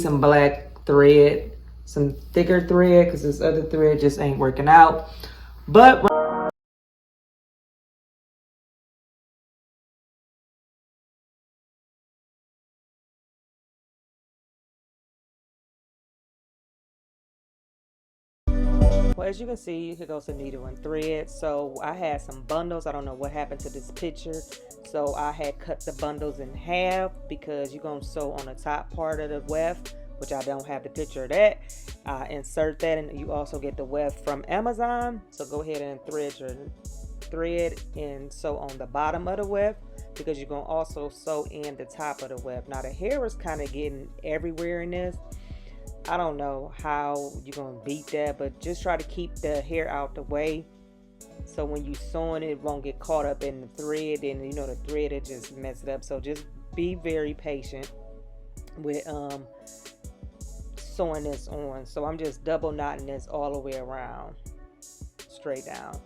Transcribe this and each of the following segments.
some black thread, some thicker thread, because this other thread just ain't working out. But well, as you can see, here goes the needle and thread. So I had some bundles. I don't know what happened to this picture. So I had cut the bundles in half because you're going to sew on the top part of the weft, which I don't have the picture of that. Insert that, and you also get the weft from Amazon. So go ahead and thread your thread and sew on the bottom of the weft, because you're going to also sew in the top of the weft. Now the hair is kind of getting everywhere in this. I don't know how you're going to beat that, but just try to keep the hair out the way, so when you sewing it won't get caught up in the thread, and you know the thread, it just mess it up. So just be very patient with sewing this on. So I'm just double knotting this all the way around, straight down.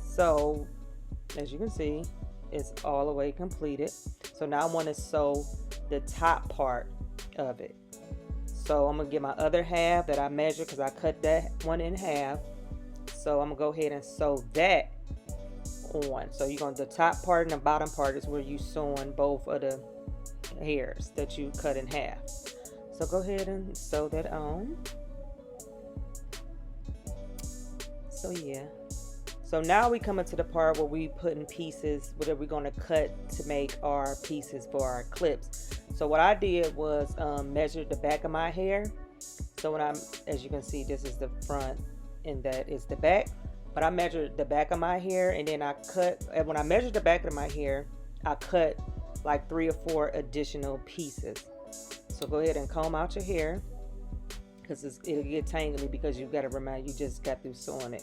So as you can see, it's all the way completed. So now I want to sew the top part of it. So I'm gonna get my other half that I measured, because I cut that one in half. So I'm gonna go ahead and sew that on. So you're gonna, the top part and the bottom part is where you sewing both of the hairs that you cut in half. So go ahead and sew that on. So yeah. So now we come into the part where we put in pieces, whatever we're gonna cut to make our pieces for our clips. So what I did was measure the back of my hair. So when as you can see, this is the front and that is the back. But I measured the back of my hair, and then I cut, and when I measured the back of my hair, I cut like 3 or 4 additional pieces. So go ahead and comb out your hair, because it'll get tangly, because you gotta remember you just got through sewing it.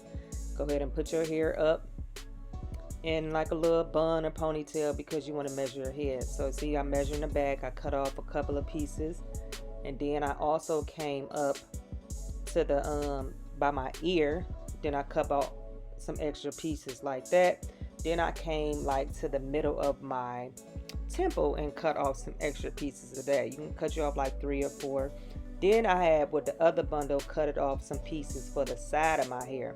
Go ahead and put your hair up in like a little bun or ponytail, because you want to measure your head. So see, I'm measuring the back. I cut off a couple of pieces, and then I also came up to the by my ear. Then I cut out some extra pieces like that. Then I came like to the middle of my temple and cut off some extra pieces of that. You can cut you off like 3 or 4. Then I had, with the other bundle, cut it off some pieces for the side of my hair.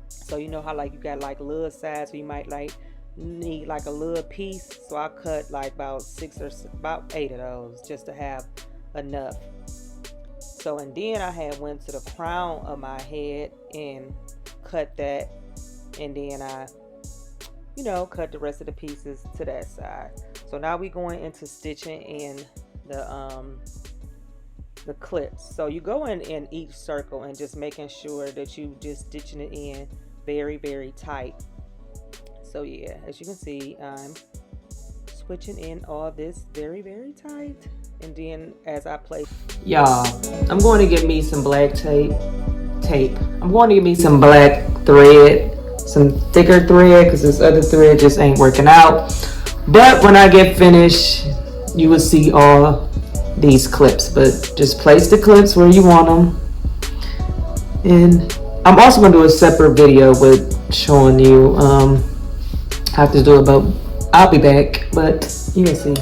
So you know how like you got like little sides, so you might like need like a little piece. So I cut like about 8 of those, just to have enough. So, and then I had went to the crown of my head and cut that, and then I, you know, cut the rest of the pieces to that side. So now we going into stitching in the clips. So you go in each circle and just making sure that you just stitching it in very, very tight. So yeah, as you can see, I'm switching in all this very, very tight. And then as I place, y'all, I'm going to get me some black tape. I'm going to get me some black thread, some thicker thread, because this other thread just ain't working out. But when I get finished, you will see all these clips. But just place the clips where you want them. And I'm also going to do a separate video with showing you how to do it, but I'll be back. But you can see.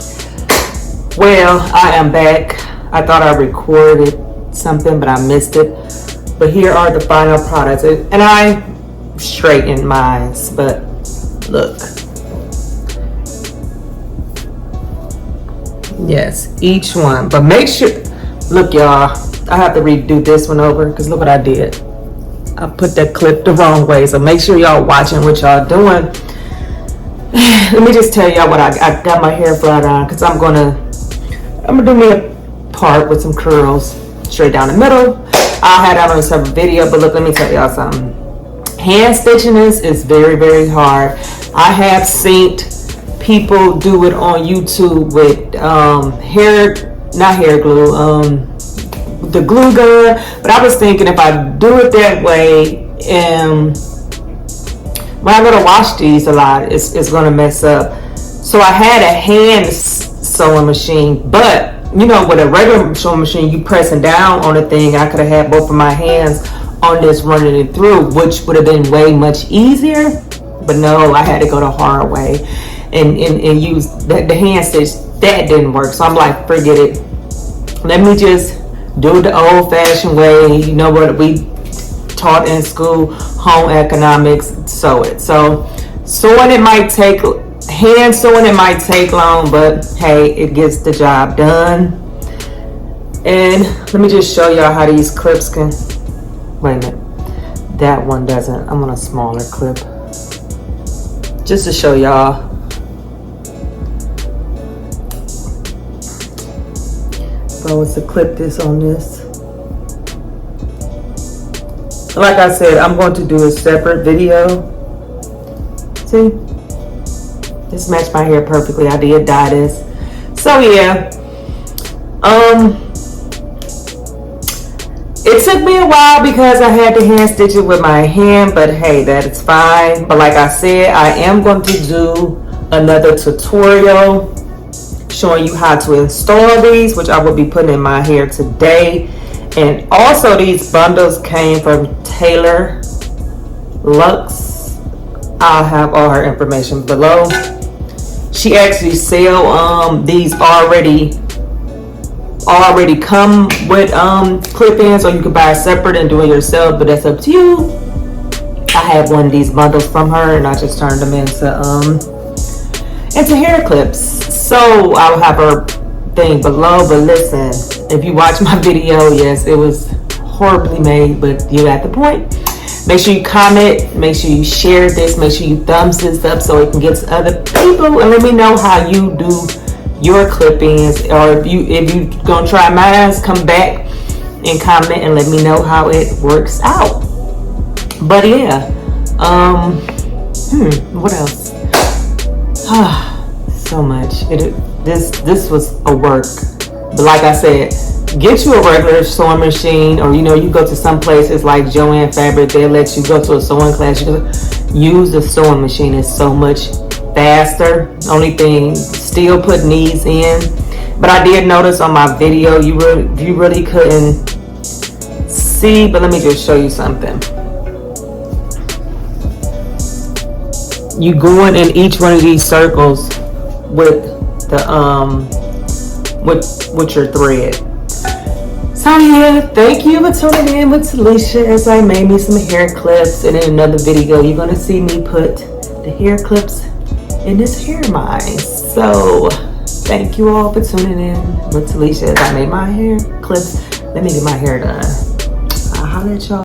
Well, I am back. I thought I recorded something, but I missed it. But here are the final products. And I straightened mine, but look. Yes, each one. But make sure, look y'all, I have to redo this one over, because look what I did. I put that clip the wrong way. So make sure y'all watching what y'all doing. Let me just tell y'all what I got my hair flat on, because I'm gonna do me a part with some curls straight down the middle. I'll have that on a separate video, but look, let me tell y'all something. Hand stitching this is very, very hard. I have seen people do it on YouTube with not hair glue, the glue gun. But I was thinking, if I do it that way, when I go to wash these a lot, it's gonna mess up. So I had a hand sewing machine, but you know, with a regular sewing machine, you pressing down on the thing. I could have had both of my hands on this, running it through, which would have been way much easier. But no, I had to go the hard way and use the hand stitch. That didn't work. So I'm like, forget it. Let me just do it the old-fashioned way. You know what we taught in school, home economics, sew it. So sewing, it might take, hand sewing, it might take long, but hey, it gets the job done. And let me just show y'all how these clips can, wait a minute, that one doesn't, I'm on a smaller clip. Just to show y'all. If I was to clip this on this. Like I said, I'm going to do a separate video. See? This matched my hair perfectly. I did dye this. So yeah. It took me a while because I had to hand stitch it with my hand, but hey, that is fine. But like I said, I am going to do another tutorial showing you how to install these, which I will be putting in my hair today. And also, these bundles came from Taylor Lux. I'll have all her information below. She actually sell these already come with clip-ins, or you can buy separate and do it yourself, but that's up to you. I have one of these bundles from her and I just turned them into hair clips. So I'll have her thing below. But listen, if you watch my video, yes, it was horribly made, but you got the point. Make sure you comment, make sure you share this, make sure you thumbs this up so it can get to other people, and let me know how you do your clip-ins, or if you gonna try mine, come back and comment and let me know how it works out. But yeah, what else? So much. This was a work, but like I said, get you a regular sewing machine, or you go to some places like Joann Fabric, they'll let you go to a sewing class. You use the sewing machine. It's so much faster. Only thing, still putting these in. But I did notice on my video, you really couldn't see, but let me just show you something. You going in each one of these circles with the with your thread. So yeah, thank you for tuning in with Talessia as I made me some hair clips, and in another video you're gonna see me put the hair clips in this hair mine. So thank you all for tuning in with Talessia as I made my hair clips. Let me get my hair done. I'll holler at y'all.